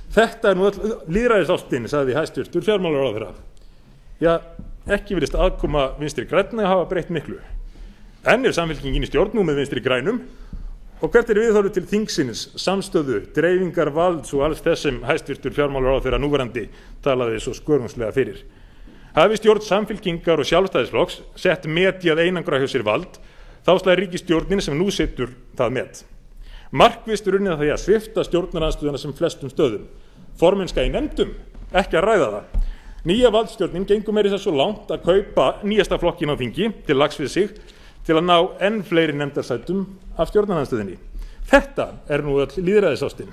Þetta nú öll lýðræðisástin, sagði hæstvirtur fjármálaráðherra. Já, ekki virðist aðkoma Vinstri grænna hafa breytt miklu. Enn Samfylkingin í stjórn nú með Vinstri grænum, og hvert viðhorfið til þingsins, samstöðu, dreifingar valds og alls þess sem hæstvirtur fjármálaráðherra núverandi talaði svo skörungslega fyrir. Hafi stjórn Samfylkingar og Sjálfstæðisflokks sett met í að einangra hjá sér vald, þá slær ríkisstjórnin sem nú situr það met. Markvisst unnið að því að svipta stjórnarandstöðuna sem flestum stöðum. Formennska í nefndum, ekki að ræða það. Nýja valdstjórnin gengur meira þess svo langt að kaupa nýjasta flokkin á þingi til lags við sig til að ná enn fleiri nefndarsætum af stjórnarandstöðinni. Þetta nú öll lýðræðisástin.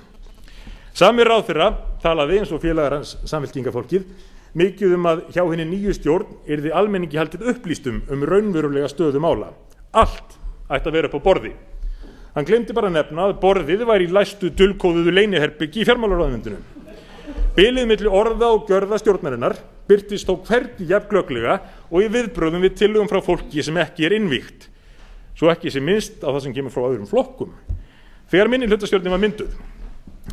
Sami ráðherra talaði eins og félagar hans Samfylkingarfólkið mikið að hjá hinni nýju stjórn yrði almenningi haldið upplýstum raunverulega stöðu mála. Allt ætti að vera upp á borði. Hann gleymdi bara að nefna að borðið væri í læstu dulkóðuðu leyniherbergi í fjármálaráðuneytinu. Bilið milli orða og gjörða stjórnarinnar birtist þó hvergi jafn glögglega og í viðbrögðum við tillögum frá fólki sem ekki innvígt, svo ekki sé minnst á það sem kemur frá öðrum flokkum. Þegar minnihlutastjórnin var mynduð,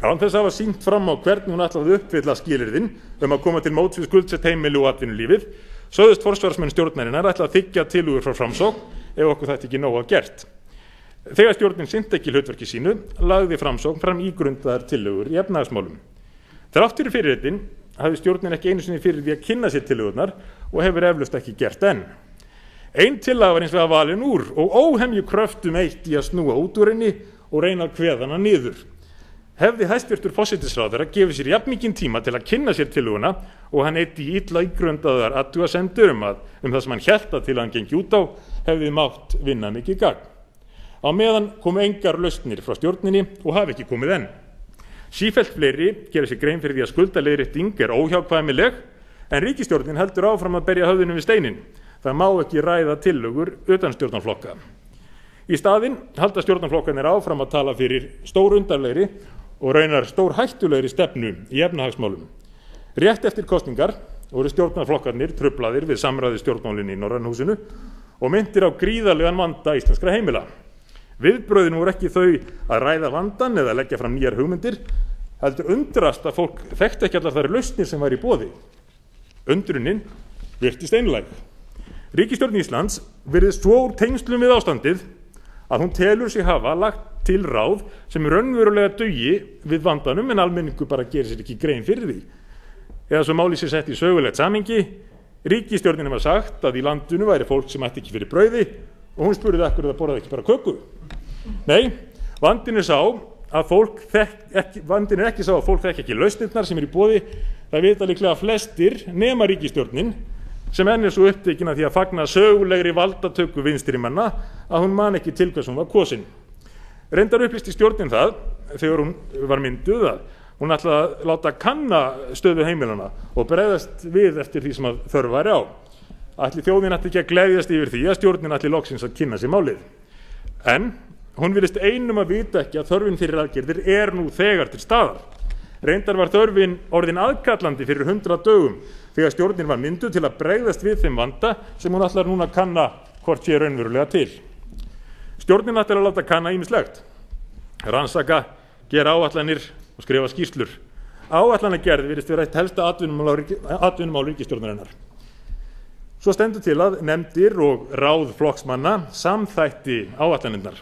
án þess að hafa sýnt fram á hvernig hún ætlaði að uppfylla skilyrðin að koma til móts við skuldsett heimili og atvinnulífið, sögðust forsvarsmenn stjórnarinnar ætla að þiggja tillögur frá Framsókn ef okkur þætti ekki nóg að gert. Þegar stjórnin sinnti ekki hlutverki sínu, lagði Framsókn fram ígrundaðar tillögur í efnahagsmálum. Þrátt fyrir fyrirheitin hafði stjórnin ekki einu sinni fyrir því að kynna sér tillögurnar og hefur eflaust ekki gert enn. Ein tillaga var hins vegar valin úr og óhemju kröftum eitt í að snúa út úr henni og reyna að kveða hana niður. Hefði hæstvirtur forsætisráðherra gefið sér jafnmikinn tíma til að kynna sér tillöguna og hann eitt í illa ígrundaðar athugasemdir það sem hann hélt að til hann gengi út á, hefði mátt vinna mikið gagn. Á meðan komu engar lausnir frá stjórninni og hafi ekki komið enn. Sífellt fleiri gera sér grein fyrir því að skuldaleiðrétting óhjákvæmileg, en ríkisstjórnin heldur áfram að berja höfðinu við steinin. Það má ekki ræða tillögur utan stjórnarflokka. Í staðinn halda stjórnarflokkarnir áfram að tala fyrir stórundarlegri og raunar stórhættulegri stefnu í efnahagsmálum. Rétt eftir kosningar voru stjórnarflokkarnir truflaðir við samræði stjórnmálinni í Norræna húsinu og myndir á gríðarlegan vanda íslenskra heimila. Viðbrögðin voru ekki þau að ræða vandann eða leggja fram nýjar hugmyndir, heldur undrast að fólk þekkti ekki allar þær lausnir sem væru í boði. Undrunin virtist einlæg. Ríkisstjórn Íslands virðist svo úr tengslum við ástandið að hún telur sig hafa lagt til ráð sem raunverulega dugi við vandanum en almenningur bara gerir sér ekki grein fyrir því. Eða svo málið sé sett í sögulegt samhengi, ríkisstjórnin var sagt að í landinu væri fólk sem ætti ekki fyrir brauði og hún spurði af hverju það borðaði ekki bara köku. Nei, vandinn er ekki sá að fólk þekki ekki lausnirnar sem í boði. Það vita líklega flestir nema ríkisstjórnin sem enn svo upptekin af því að fagna sögulegri valdatöku vinstri manna að hún man ekki til hvers hún var kosin. Reyndar upplýsti stjórnin það þegar hún var mynduð að hún ætlaði að láta kanna stöðu heimilanna og bregðast við eftir því sem að þörf væri á. Ætli þjóðin ætti ekki að gleðjast yfir því að stjórnin ætli loksins að kynna sér málið. En hún virðist einum að vita ekki að þörfin fyrir aðgerðir nú þegar til staðar. Reyndar var þörfin orðin aðkallandi fyrir 100 dögum þegar stjórnin var mynduð til að bregðast við þeim vanda sem hún ætlar núna að kanna hvort sé raunverulega til. Stjórnin ætlar að láta kanna ýmislegt, rannsaka, gera áætlanir og skrifa skýrslur. Áætlanagerð virðist vera eitt helsta atvinnumál ríkisstjórnarinnar. Svo stendur til að nefndir og ráð flokksmanna samþætti áætlanirnar.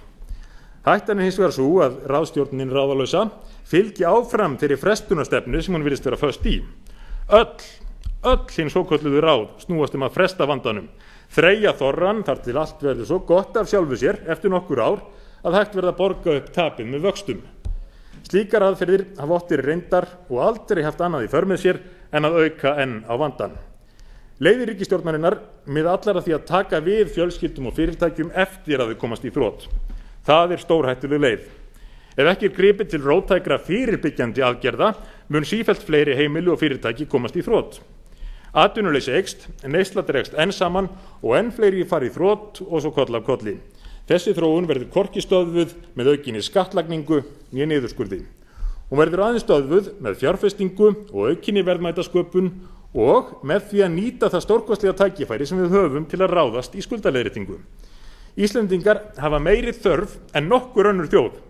Hættan hins vegar sú að ráðstjórnin ráðalausa fylgi áfram þeirri frestunarstefnu sem hún virðist vera föst í. Öll hin svokölluðu ráð snúast að fresta vandanum, þreyja þorrann þar til allt verður svo gott af sjálfu sér eftir nokkur ár að hægt verða að borga upp tapið með vöxtum. Slíkar aðferðir hafa oft verið reyndar og aldrei haft annað í för með sér en að auka enn á vandann. Leiðir ríkisstjórnarinnar miða allar að því að taka við fjölskyldum og fyrirtækjum eftir að þau komast í þrot. Það stórhættuleg leið. Ef ekki gripið til róttækra fyrirbyggjandi aðgerða mun sífellt fleiri heimili og fyrirtæki komast í þrot. Atvinnuleysi eykst, neysla dregst enn saman og enn fleiri fara í þrot og svo koll af kolli. Þessi þróun verður hvorki stöðvuð með aukinni skattlagningu né niðurskurði. Hún verður aðeins stöðvuð með fjárfestingu og aukinni verðmætasköpun og með því að nýta það stórkostlega tækifæri sem við höfum til að ráðast í skuldaleiðréttingu. Íslendingar hafa meiri þörf en nokkur önnur þjóð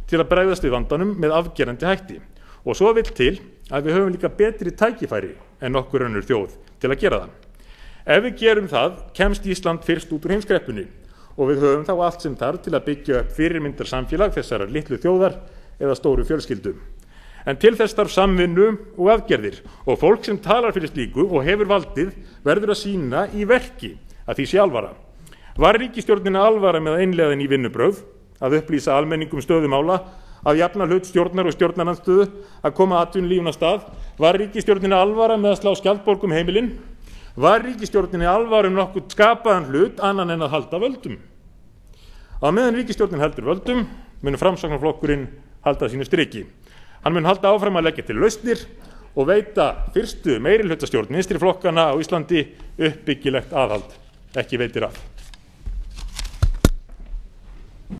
til að bregðast við vandanum með afgerandi hætti og svo vill til að við höfum líka betri tækifæri en nokkur önnur þjóð til að gera það. Ef við gerum það kemst Ísland fyrst út úr heimskreppunni og við höfum þá allt sem þarf til að byggja upp fyrirmyndarsamfélag þessarar litlu þjóðar eða stóru fjölskyldu. En til þess þarf samvinnu og aðgerðir og fólk sem talar fyrir slíku og hefur valdið verður að sýna í verki að því sé alvara. Var ríkisstjórninni alvara með að innleiða ný vinnubrögð, að upplýsa almenningum stöðu mála, að jafna hlut stjórnar og stjórnarandstöðu, að koma atvinnulífinu af stað? Var ríkisstjórninni alvara með að slá skjaldborg um heimilin? Var ríkisstjórninni alvara nokkurn skapaðan hlut annan en að halda völdum? Á meðan ríkisstjórnin heldur völdum mun Framsóknarflokkurinn halda sínu striki. Hann mun halda áfram að leggja til lausnir og veita fyrstu meirihlutastjórn vinstri flokkana á Íslandi uppbyggilegt aðhald, ekki veitir af.